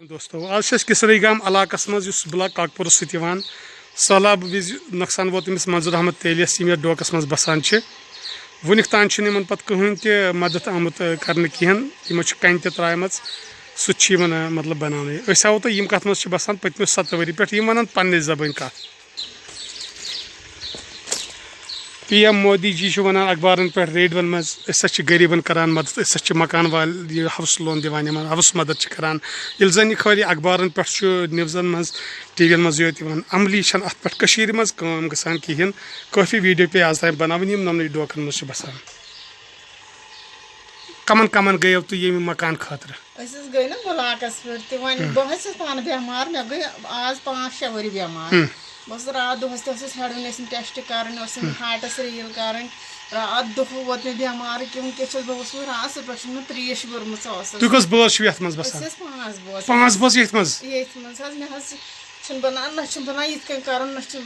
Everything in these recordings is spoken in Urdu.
دوستو آج کسری گام علاقہ مز بلاک کاکپور ستان سہلاب وز نقصان ووت امس منظور احمد تیلیس یم ڈوکس مز بسان ونیک تان پتہ کہین تہ مدد آمت کرنے کہین تمو کن تہ ترائم سہ مطلب بنانے ہاو تہ کت مز بسان پتمو 7 ؤری پہ ونان پنہ زبان کت پی ایم مودی جی ونان اخبارن پہ ریڈیون مز غریبن کران مدد مکان وال ہاؤس لون دان ہاؤس مدد کران یل زن یہ خالی اخبارن پہ نوزن مز ٹی وین مز یوت عملی ات پہ مز کام گژھان کہین کافی ویڈیو پہ آز تام بناون نمن ڈوکن مز بسان کمن کمن گیو تو یہ مکان خاطر گئی نا بلاکس پہ بہت پانہ بیمار مے گئی آج 5-6 ؤری بیمار بس رات دہس تس ہڑن ٹیسٹ کریں ہارٹس ریل کریں رات دہ ووت مے بیمار کیونکہ بہت رات صبح مے تریش بھرمت تس بوز بسان 5 بوز یہ بنان نہ بنان یہ کن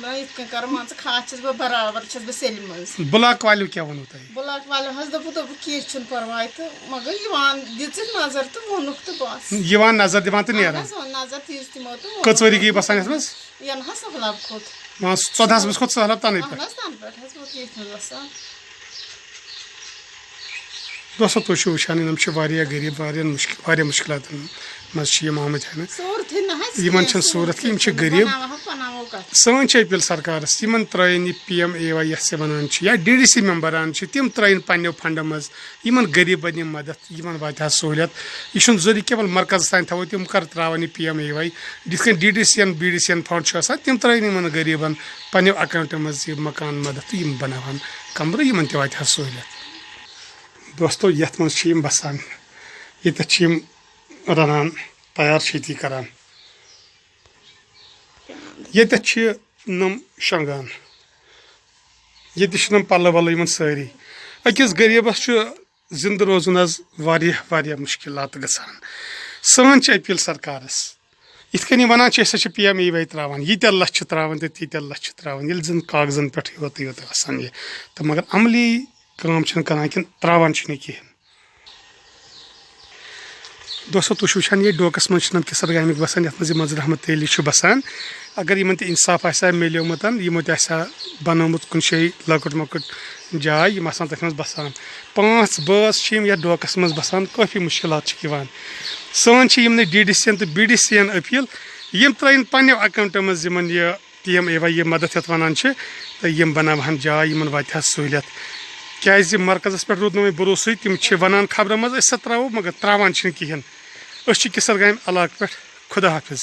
نہ یہ کن مان ژٕ کھاد چھس بہ برابر چھس بہ سیلہِ منٛز بلاک والو کیا ونو تۄہہِ بلاک والو حظ دوٚپُکھ کینٛہہ چھُنہٕ پرواے تہٕ مگر یِوان دِژٕکھ نظر تہٕ ووٚنُکھ تہٕ بس یِوان نظر دِوان تہٕ نیران نظر دِژ تِمو تہٕ کٔژ ؤری گٔے بسان یتھ منٛز ینہٕ حظ سہلاب کھوٚت 14 منٛز کھوٚت سہلاب تنہٕ تنہٕ پٮ۪ٹھ حظ ووت ییٚتھۍ منٛز بسان دوستو تُہۍ چھِو وٕچھان یِم چھِ واریاہ غریٖب واریاہ مُشکلاتن منٛز چھِ یِم آمٕتۍ ہٮ۪نہٕ یِمن چھنہٕ صوٗرت کینٛہہ یِم چھِ غریٖب سٲنۍ چھِ اپیٖل سرکارس یِمن ترٛٲیِن یہِ PMAY یس وَنان چھِ یا DDC ممبران چھِ تِم ترٛٲیِن پننیو فنڈو منٛز یِمن غریٖبن یِم مدد یِمن واتہِ ہا سہوٗلیت یہِ چھُنہٕ ضروٗری کیول مرکزس تانۍ تھاوو تِم کر ترٛاوان یہِ PMAY یِتھ کٔنۍ DDC ین BDC ین فنڈ چھُ آسان تِم ترٛٲیِن یِمن غریٖبن پننیو اکاونٹو منٛز یہِ مکان مدد تہٕ یِم بناوہن کمرٕ یِمن تہِ واتہِ ہا سہوٗلیت دوستو یتھ منٛز چھِ یِم بسان ییٚتٮ۪تھ چھِ یِم رنان تیار چھِ ییٚتی کران ییٚتٮ۪تھ چھِ نم شۄنٛگان ییٚتہِ چھِ نم پلو ولو یِمن سٲری أکِس غریٖبس چھُ زنٛدٕ روزُن حظ واریاہ مُشکلات گژھان سٲنۍ چھِ اپیٖل سرکارس یِتھ کٔنۍ یِم ونان چھِ أسۍ چھِ PMAY ترٛاوان ییٖتیاہ لچھ چھِ ترٛاوان تہٕ تیٖتیاہ لچھ چھِ ترٛاوان ییٚلہِ زن کاغذن پٮ۪ٹھ یوت آسان یہِ تہٕ مگر عملی کٲم چھِنہٕ کران کِنہٕ ترٛاوان چھِنہٕ کِہینۍ دوستو تُہۍ چھِو وٕچھان یہِ ڈوکس منٛز چھِ نم کسر گامٕکۍ بسان یتھ منٛز یہِ منظور احمد تیلی چھُ بسان اگر یِمن تہِ انصاف آسہِ ہا مِلیومُت یِمو تہِ آسہِ ہا بنومُت کُنہِ جایہِ لۄکُٹ مۄکُٹ جاے یِم آسان تتھ منٛز بسان 5 بٲژ چھِ یِم یتھ ڈوکس منٛز بسان کٲفی مُشکلات چھِ یِوان سٲنۍ چھِ یِمنٕے DDC ین تہٕ BDC ین اپیٖل یِم ترٛٲیِن پننیو اکاونٹو منٛز یِمن یہِ PMAY یہِ مدد یتھ ونان چھِ تہٕ یِم بناوہن جاے یِمن واتہِ ہا سہوٗلیت کیازِ مرکزس پٮ۪ٹھ روٗد نہٕ وۄنۍ بروسٕے تِم چھِ ونان خبرن منٛز أسۍ سا ترٛاوو مگر ترٛاوان چھِنہٕ کِہینۍ أسۍ چھِ کسر گامہِ علاقہٕ پٮ۪ٹھ خدا حافظ